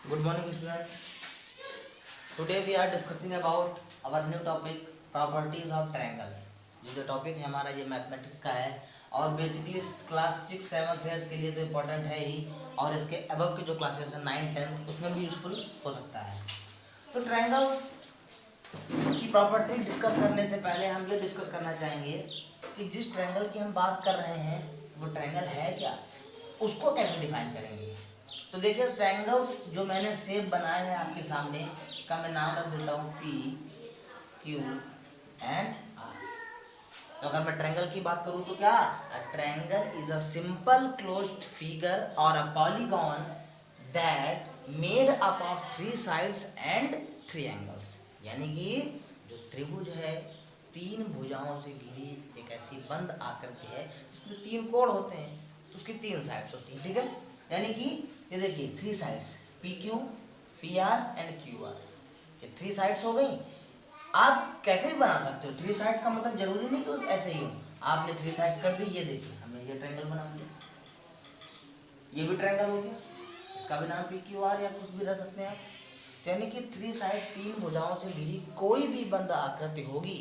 Good morning, student. Today we are discussing about our new topic properties of triangle. ये जो topic है हमारा ये मैथमेटिक्स का है और बेसिकली क्लास 6, 7, 8 के लिए तो इम्पोर्टेंट है ही और इसके अबव के जो क्लासेस हैं 9, 10 उसमें भी यूजफुल हो सकता है। तो ट्रायंगल्स की प्रॉपर्टी डिस्कस करने से पहले हम ये डिस्कस करना चाहेंगे कि जिस ट्रायंगल की हम बात कर रहे हैं वो ट्रायंगल है क्या, उसको कैसे डिफाइन करेंगे। तो देखिए ट्रायंगल्स जो मैंने शेप बनाए हैं आपके सामने, इसका मैं नाम रख देता हूँ P, Q एंड R। तो अगर मैं ट्रायंगल की बात करूँ तो क्या, triangle is a simple closed figure और a polygon that made up of 3 sides and 3 angles. यानी कि जो त्रिभुज है 3 भुजाओं से घिरी एक ऐसी बंद आकृति है जिसमें 3 कोण होते हैं, तो उसकी 3 साइड्स होती हैं। ठीक है, यानी कि ये देखिए 3 sides PQ, PR and QR, ये 3 साइड्स हो गई। आप कैसे भी बना सकते हो, 3 साइड्स का मतलब जरूरी नहीं कि ऐसे ही हो। आपने 3 साइड्स कर दी, ये देखिए हमने ये ट्रायंगल बना दिया, ये भी ट्रायंगल हो गया, इसका भी नाम PQR या कुछ भी रख सकते हैं आप। यानी कि 3 साइड 3 भुजाओं से घिरी कोई भी बंद आकृति होगी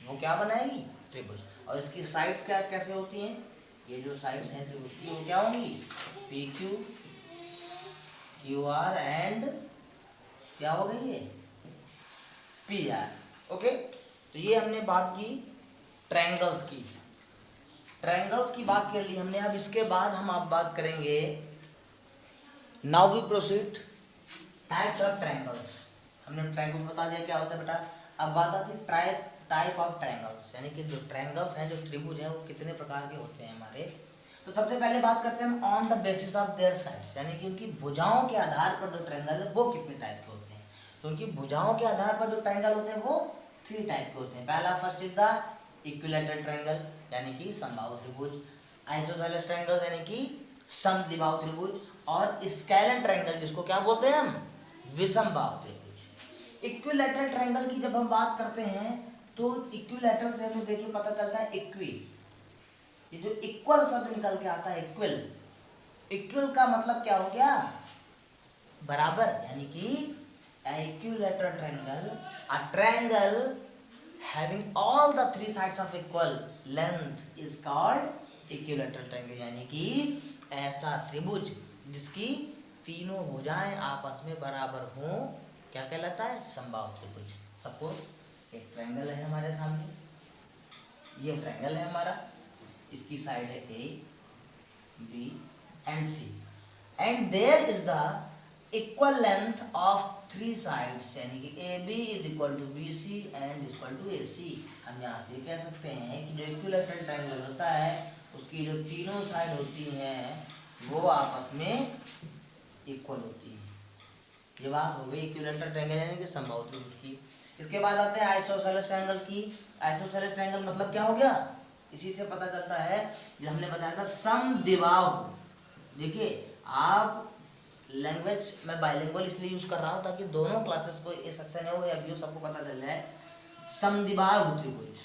वो क्या बनाएगी, त्रिभुज। और इसकी साइड्स क्या कैसे होती हैं, ये जो साइड्स हैं त्रिभुज की वो क्या होंगी, PQ, QR एंड क्या हो गई है, PR। ओके, तो ये हमने बात की ट्रायंगल्स की। ट्रायंगल्स की बात कर ली हमने। अब इसके बाद हम आप बात करेंगे, now we proceed types of triangles. हमने ट्रायंगल्स बता दिया क्या होता है बेटा। अब बात आती है टाइप ऑफ ट्रायंगल्स, यानी कि जो ट्रायंगल्स हैं, जो त्रिभुज हैं, वो कितने प्रकार के होते हैं हमारे। तो सबसे पहले बात करते हैं on the basis of there sides, यानी कि उनकी भुजाओं के आधार पर जो ट्रायंगल है वो कितने टाइप के होते हैं। तो उनकी भुजाओं के आधार पर जो ट्रायंगल होते हैं वो 3 टाइप के होते हैं। पहला first is the equilateral triangle, यानी कि समबाहु त्रिभुज, आइसोसेलेस ट्रायंगल यानी कि समद्विबाहु त्रिभुज, और स्केलेन ट्रायंगल जिसको क्या बोलते हैं हम, विषमबाहु त्रिभुज। इक्विलैटरल ट्रायंगल की जब हम बात करते हैं तो इक्विलैटरल से हमें देखिए पता चलता है इक्वी, ये जो इक्वल शब्द निकल के आता है, इक्वल। इक्वल का मतलब क्या हो गया, बराबर, यानी कि equilateral triangle, a triangle having all the 3 sides of equal length is called equilateral triangle. यानी कि ऐसा त्रिभुज जिसकी तीनों भुजाएं आपस में बराबर हों, क्या कहलाता है, समबाहु त्रिभुज। सपोज एक ट्रायंगल है हमारे सामने, ये ट्रायंगल है हमारा, इसकी साइड है A, B and C, and there is the equal length of 3 sides, यानी कि AB is equal to BC and equal to AC। हम यहाँ से कह सकते हैं कि जो इक्विलैटरल ट्रायंगल होता है उसकी जो तीनों साइड होती हैं वो आपस में इक्वल होती है। ये बात हो गई इक्विलैटरल ट्रायंगल यानी कि समबाहु त्रिभुज की। इसके बाद आते हैं आइसोसेलेस ट्रायंगल की। आइसोसेलेस ट्रायंगल मतलब क्या हो गया, इसी से पता चलता है, जो हमने बताया था समद्विबाहु। देखिए आप लैंग्वेज मैं बाइलिंगुअल इसलिए यूज कर रहा हूँ ताकि दोनों क्लासेस को ये सेक्शन हो या व्यू सबको पता चल जाए। समद्विबाहु त्रिभुज,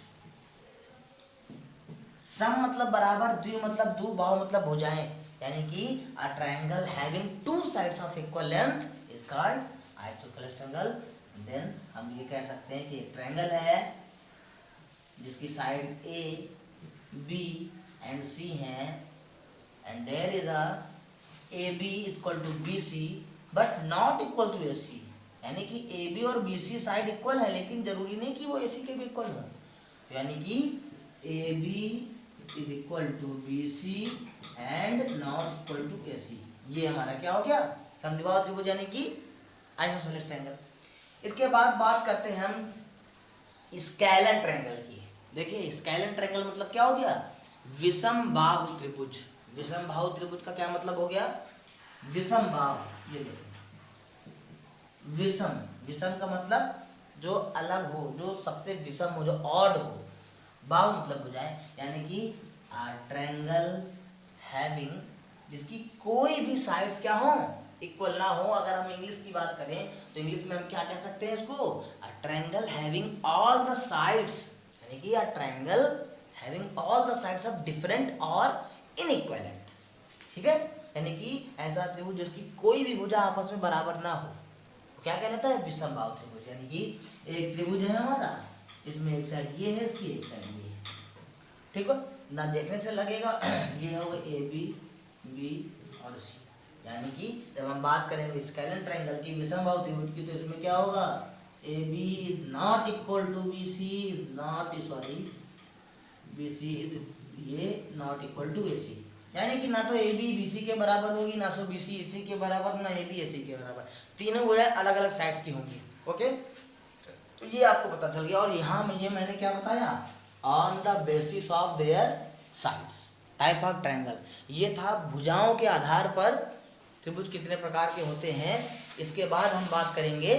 सम मतलब बराबर, द्वि मतलब दो, बाहु मतलब भुजाएं, यानी कि a triangle having 2 sides of equal length is called isosceles triangle. Then हम ये कह सकते हैं कि एक ट्रायंगल है जिसकी side A, B and C हैं, and there is a AB equal to BC but not equal to AC। यानी कि AB और BC साइड इक्वल है लेकिन जरूरी नहीं कि वो AC के भी इक्वल हो। तो यानी कि AB is equal to BC and not equal to AC। ये हमारा क्या हो गया, समद्विबाहु त्रिभुज यानी कि आइसोसेलेस ट्रायंगल। इसके बाद बात करते हैं हम स्केलर ट्रायंगल की। देखिए स्केलर ट्रायंगल मतलब क्या हो गया, विषमबाहु त्रिभुज। विषमबाहु त्रिभुज का क्या मतलब हो गया, विषमबाहु। ये देखो विषम, विषम का मतलब जो अलग हो, जो सबसे विषम हो, जो ऑड हो। बाहु मतलब भुजाएं, यानी कि ट्रायंगल हैविंग, जिसकी कोई भी साइड्स क्या हो, इक्वल ना हो। अगर हम इंग्लिश की बात करें तो इंग्लिश में हम क्या कह सकते हैं इसको, अ triangle having all the sides, यानी कि a triangle having all the sides of different और इनइक्विवेलेंट। ठीक है, यानी कि ऐसा त्रिभुज जिसकी कोई भी भुजा आपस में बराबर ना हो, तो क्या कहलाता है? विषमबाहु त्रिभुज। यानी कि एक त्रिभुज है हमारा, इसमें एक साइड ये है, इसकी एक साइड ये है, ठीक है ना? देखने से लगेगा ये होगा ए बी, बी और सी। यानी कि जब हम बात करेंगे स्केलेन ट्रायंगल की, विषमबाहु त्रिभुज की, तो इसमें क्या होगा? A B not equal to B C, not sorry B C, ये not equal to A C. यानी कि ना तो ए बी बी सी के बराबर होगी, ना सो बी सी ए सी के बराबर, ना ए बी ए सी के बराबर, तीनों भुजाएं अलग अलग साइड्स की होंगी। ओके, तो ये आपको पता चल गया। और यहाँ ये मैंने क्या बताया? On the basis of there sides, type of triangle. ये था भुजाओं के आधार पर त्रिभुज कितने प्रकार के होते हैं। इसके बाद हम बात करेंगे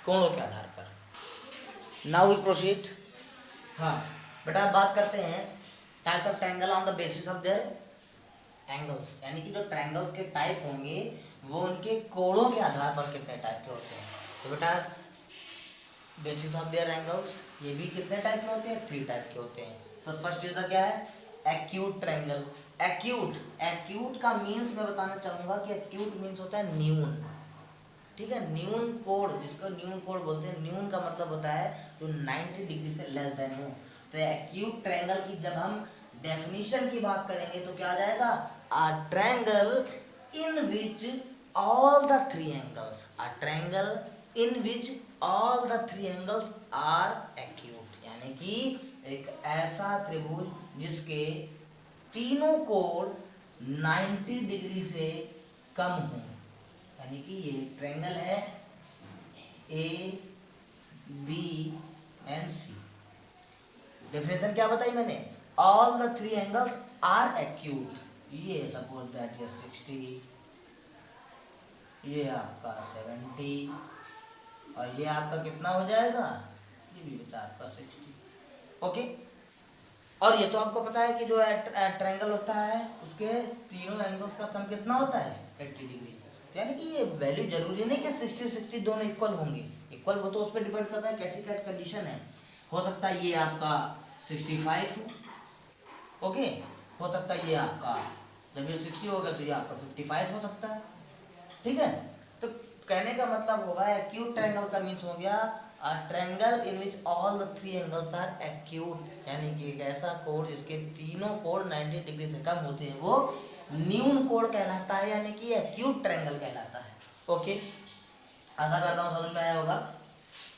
कोणों के आधार पर। Now we proceed. हाँ बेटा, बात करते हैं type of triangle on the basis of their angles. यानी कि जो ट्रायंगल्स के टाइप होंगे वो उनके कोणों के आधार पर कितने टाइप के होते हैं। तो बेटा बेसिस ऑफ देयर एंगल्स, ये भी कितने टाइप के होते हैं? 3 टाइप के होते हैं। सो फर्स्ट इज द क्या है? Acute triangle. एक्यूट का मीन्स मैं बताना चाहूँगा कि एक्यूट मीन्स होता है न्यून, ठीक है? न्यून कोण, जिसको न्यून कोण बोलते हैं। न्यून का मतलब होता है जो 90 डिग्री से लेस देन हो। तो एक्यूट ट्रायंगल की जब हम डेफिनेशन की बात करेंगे तो क्या आ जाएगा? A triangle in which all the 3 angles, a triangle in which all the 3 angles are acute. यानी कि एक ऐसा त्रिभुज जिसके तीनों कोण 90 डिग्री से कम हो। यानी कि ये ट्रायंगल है A B and C. Definition क्या बताई मैंने? All the 3 angles are acute. ये सपोज दैट ये 60, ये आपका 70 और ये आपका कितना हो जाएगा? ये भी बता आपका 60। ओके, और ये तो आपको पता है कि जो ट्रायंगल होता है उसके तीनों एंगल्स का सम कितना होता है? 80 डिग्री। यानी कि ये वैल्यू जरूरी नहीं कि 60-60 दोनों इक्वल होंगे। इक्वल वो तो उस पर डिपेंड करता है कैसी क्या कंडीशन है। हो सकता है ये आपका 65 हो, ओके, हो सकता है ये आपका, जब ये 60 हो गया तो ये आपका 55 हो सकता है, ठीक है? तो कहने का मतलब होगा एक्यूट ट्रायंगल का मीन्स हो गया a triangle in which all the 3 angles are acute. यानी कि एक ऐसा कोण जिसके तीनों कोण 90 डिग्री से कम होते हैं वो न्यून कोण कहलाता है, यानी कि एक्यूट ट्रायंगल कहलाता है। ओके, आशा करता हूँ समझ में आया होगा।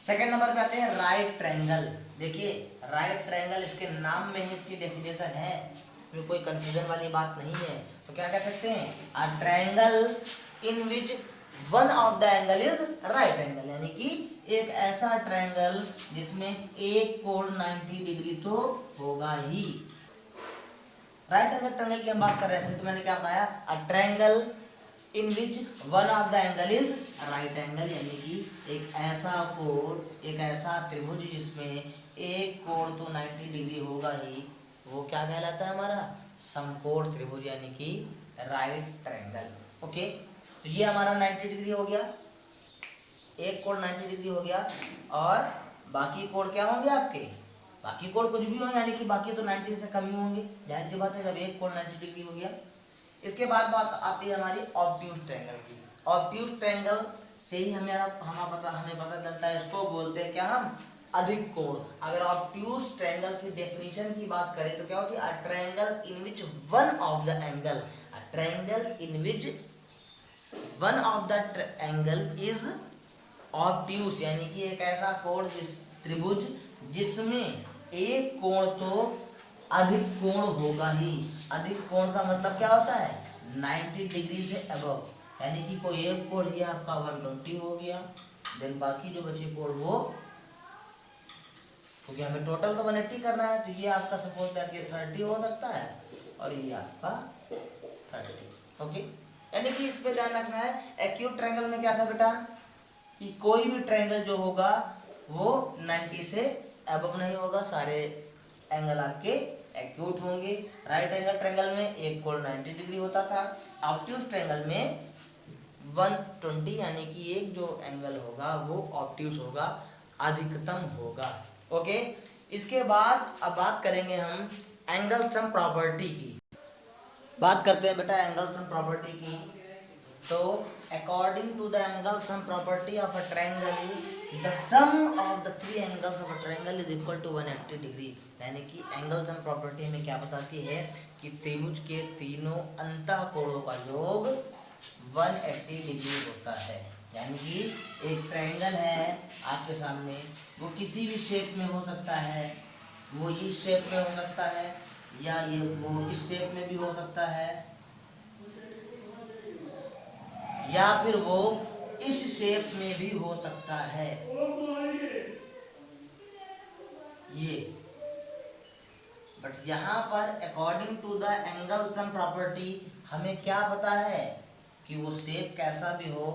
सेकंड नंबर पे आते हैं राइट ट्रायंगल। देखिए राइट ट्रायंगल इसके नाम में ही इसकी डेफिनेशन है, इसमें कोई कंफ्यूजन वाली बात नहीं है। तो क्या कह सकते हैं? अ triangle in which one of the angle is right angle. यानी कि एक ऐसा ट्रायंगल जिसमें एक कोण 90 डिग्री तो होगा ही। राइट एंगल ट्रायंगल की हम बात कर रहे थे, तो मैंने क्या बताया? अ triangle in which one of the angle is right angle. यानी कि एक ऐसा कोण, एक ऐसा त्रिभुज जिसमें एक कोण तो 90 डिग्री होगा ही, वो क्या कहलाता है? हमारा समकोण त्रिभुज, यानी कि राइट ट्रायंगल। ओके, तो ये हमारा 90 डिग्री हो गया, एक कोण 90 डिग्री हो गया, और बाकी कोण क्या होंगे आपके? बाकी कोण कुछ भी हो, यानी कि बाकी तो 90 से कम ही होंगे, जाहिर सी बात है जब एक कोण 90 डिग्री हो गया। इसके बाद बात आती है हमारी ऑब्ट्यूज ट्रायंगल की। ऑब्ट्यूज ट्रायंगल से ही हमें पता चलता है, इसको बोलते हैं क्या हम? अधिक कोण। अगर ऑब्ट्यूज ट्रायंगल की डेफिनेशन की बात करें तो क्या होती है? अ triangle in which one of the angle, a triangle in which one of the angle is obtuse. यानी कि एक ऐसा कोण, जिस त्रिभुज जिसमें एक कोण तो अधिक कोण होगा ही। अधिक कोण का मतलब क्या होता है? 90 डिग्री से अबव। यानी कि कोई एक कोण ये आपका 120 हो गया, देन बाकी जो बचे कोण वो, क्योंकि हमें टोटल तो 180 करना है, तो ये आपका सपोज दैट ये 30 हो सकता है और ये आपका 30। ओके, यानी कि इस पे ध्यान रखना है। एक्यूट ट्रायंगल में क्या था बेटा? कि कोई भी ट्रायंगल जो होगा वो 90 से अबव नहीं होगा, सारे एंगल आपके एक्यूट होंगे। राइट एंगल ट्रायंगल में एक कोण 90 डिग्री होता था, ऑब्ट्यूज ट्रायंगल में 120, यानी कि एक जो एंगल होगा वो ऑब्ट्यूज होगा, अधिकतम होगा। ओके, इसके बाद अब बात करेंगे हम एंगल सम प्रॉपर्टी की। बात करते हैं बेटा एंगल सम प्रॉपर्टी की। तो according to the angle sum property of a triangle the sum of the three angles of a triangle is equal to 180 degree. यानी कि एंगल सम प्रॉपर्टी हमें क्या बताती है कि त्रिभुज के तीनों अंतः कोणों का योग 180 डिग्री होता है। यानी कि एक ट्रायंगल है आपके सामने, वो किसी भी शेप में हो सकता है, वो इस शेप में हो सकता है या ये वो इस शेप में भी हो सकता है या फिर वो इस शेप में भी हो सकता है। ये बट यहाँ पर according to the angle sum property हमें क्या पता है कि वो शेप कैसा भी हो,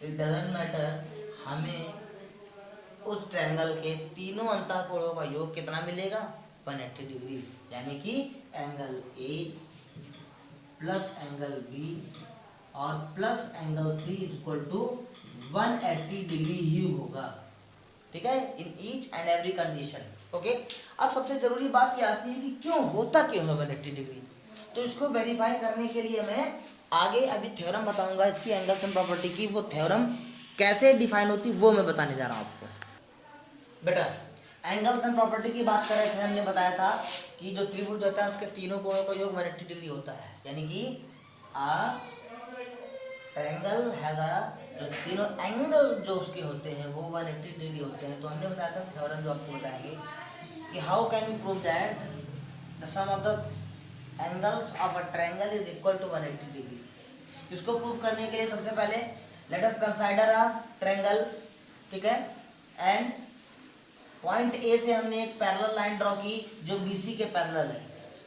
इट डजंट मैटर, हमें उस ट्रायंगल के तीनों अंतः कोणों का योग कितना मिलेगा 180 डिग्री। यानी कि angle A plus angle B और plus angle C equal to 180 degree ही होगा। ठीक है, in each and every condition. Okay, अब सबसे जरूरी बात ये आती है कि क्यों होता क्यों है 180 डिग्री। तो इसको वेरीफाई करने के लिए मैं आगे अभी थ्योरम बताऊंगा इसकी एंगल सम प्रॉपर्टी की। वो थ्योरम कैसे डिफाइन होती वो मैं बताने जा रहा हूँ आपको। बेटा एंगल सम प्रॉपर्टी की बात कर रहे थे, हमने बताया था कि जो त्रिभुज होता है उसके तीनों कोणों का योग 180 डिग्री होता है। यानी कि ट्रायंगल हैज जो तीनों एंगल जो उसके होते हैं वो 180 डिग्री होते हैं। तो हमने बताया था थ्योरम जो आपको बताएंगे कि how can you prove that the sum of the angles of a triangle is equal to 180 degree. इसको प्रूव करने के लिए सबसे पहले let us consider a triangle. ठीक है, एंड पॉइंट ए से हमने एक पैरेलल लाइन ड्रॉ की जो बीसी के पैरेलल है।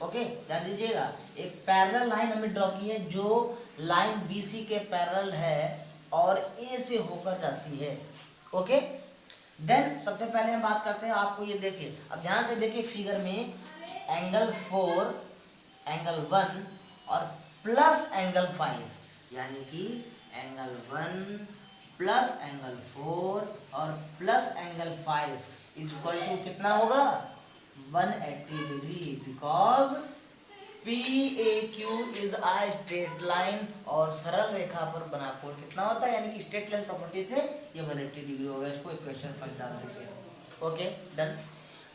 ओके, ध्यान दीजिएगा, एक पैरेलल लाइन हमने ड्रॉ की है जो लाइन बीसी के पैरेलल है और ए से होकर जाती है। ओके, देन सबसे पहले हम बात करते हैं, आपको ये देखिए, अब ध्यान से देखिए फिगर में एंगल 4, एंगल 1 और प्लस एंगल 5, यानी कि एंगल 1 प्लस एंगल 4 और plus angle 5 is equal to कितना होगा 180 degree, because PAQ is a straight line और सरल रेखा पर बना कोण कितना होता है, यानी कि स्ट्रेट लाइन प्रॉपर्टी से ये 180 डिग्री होगा। इसको इक्वेशन पर डाल दीजिए। Okay, done.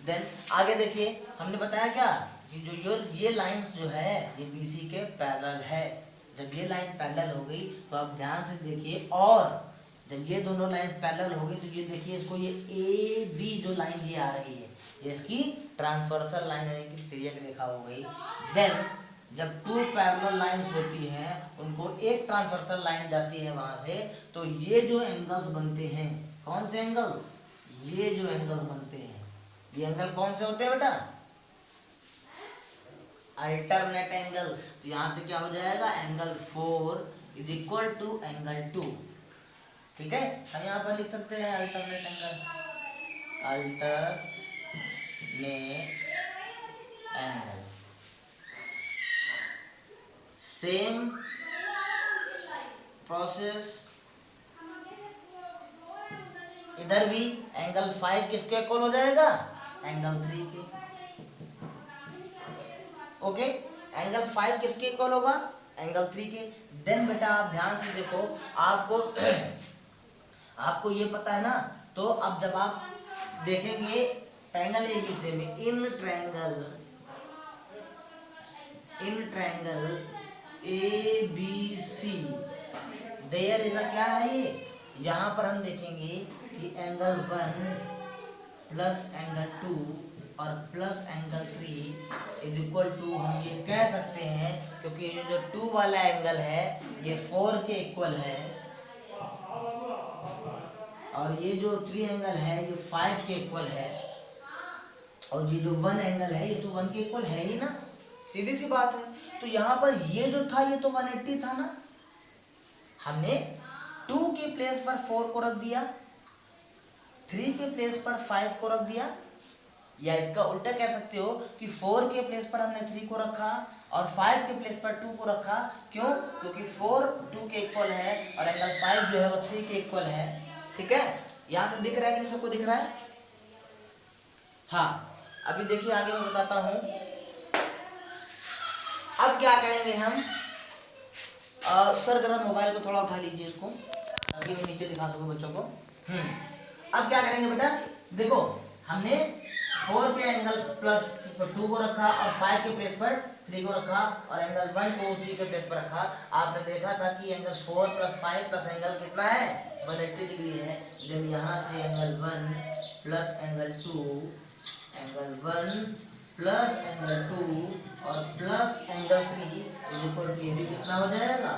देन आगे देखिए, हमने बताया क्या कि जो ये लाइंस जो है ये BC के पैरेलल है। जब ये लाइन पैरेलल हो गई तो आप ध्यान से देखिए, और जब ये दोनों लाइन पैरेलल हो गई तो ये देखिए इसको ये AB जो लाइन ये आ रही है ये इसकी ट्रांसवर्सल लाइन यानी कि तिर्यक रेखा हो गई। देन जब टू पैरेलल लाइंस होती हैं उनको एक ट्रांसवर्सल लाइन जाती है वहां से, तो ये जो एंगल्स बनते हैं, कौन से एंगल्स, ये जो एंगल्स बनते हैं, ये एंगल कौन से होते हैं बेटा, अल्टरनेट एंगल। तो यहाँ से क्या हो जाएगा, angle 4 is equal to angle 2। ठीक है, हम यहाँ पर लिख सकते हैं alternate angle, alternate angle. Same process इधर भी एंगल 5 किसके इक्वल हो जाएगा, एंगल 3 के। ओके, एंगल 5 किसके इक्वल होगा, एंगल 3 के। देन बेटा आप ध्यान से देखो, आपको ये पता है ना, तो अब जब आप देखेंगे ट्रायंगल ABC में, in triangle ABC there is क्या है ये, यहाँ पर हम देखेंगे कि एंगल 1 प्लस एंगल 2 और plus angle 3 is equal to, हम ये कह सकते हैं क्योंकि ये जो 2 वाला एंगल है ये 4 के इक्वल है और ये जो 3 एंगल है ये 5 के इक्वल है और ये जो 1 एंगल है ये तो 1 के इक्वल है ही ना, सीधी सी बात है। तो यहाँ पर ये जो था ये तो 180 था ना, हमने 2 के प्लेस पर 4 को रख दिया, 3 के प्लेस पर 5 को रख दिया, या इसका उल्टा कह सकते हो कि 4 के प्लेस पर हमने 3 को रखा और 5 के प्लेस पर 2 को रखा। क्यों, क्योंकि 4 2 के इक्वल है और एंगल 5 जो है वो 3 के इक्वल है। ठीक है, यहाँ से दिख रहा है कि सबको दिख रहा है। हाँ, अभी देखिए आगे मैं बताता हूँ। अब क्या करेंगे हम, सर जरा मोबाइल को थोड़ा उठा लीजिए इसको, ताकि मैं नीचे दिखा सकूं बच्चों को। अब क्या करेंगे बेटा, देखो हमने 4 के एंगल प्लस 2 को रखा और 5 के प्लेस पर 3 को रखा और एंगल 1 को 3 के प्लेस पर रखा। आपने देखा था कि एंगल 4 प्लस 5 प्लस एंगल कितना है, 180 डिग्री है। देन यहाँ से angle 1 plus angle 2, angle 1 plus angle 2 और plus angle 3 is equal to, ये भी कितना हो जाएगा,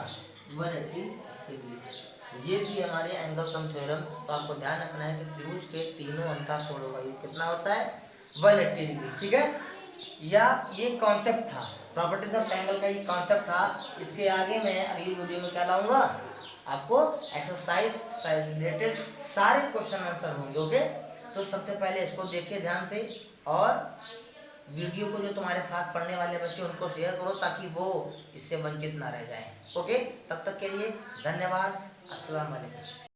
180 डिग्री। ये थी हमारे एंगल सम थ्योरम। तो आपको ध्यान रखना है कि त्रिभुज के तीनों अंतः कोणों का ये कितना होता है, 180 डिग्री, ठीक है। या ये कॉन्सेप्ट था, प्रॉपर्टीज ऑफ ट्रायंगल का ये कॉन्सेप्ट था। इसके आगे मैं अगली वीडियो में क्या लाऊंगा, आपको एक्सरसाइज से रिलेटेड सारे क्वेश्चन आंसर होंगे, ओके। तो सबसे पहले इसको देखिए ध्यान से, और वीडियो को जो तुम्हारे साथ पढ़ने वाले बच्चे उनको शेयर करो, ताकि वो इससे वंचित ना रह जाएं, ओके। तब तक के लिए धन्यवाद, अस्सलाम वालेकुम।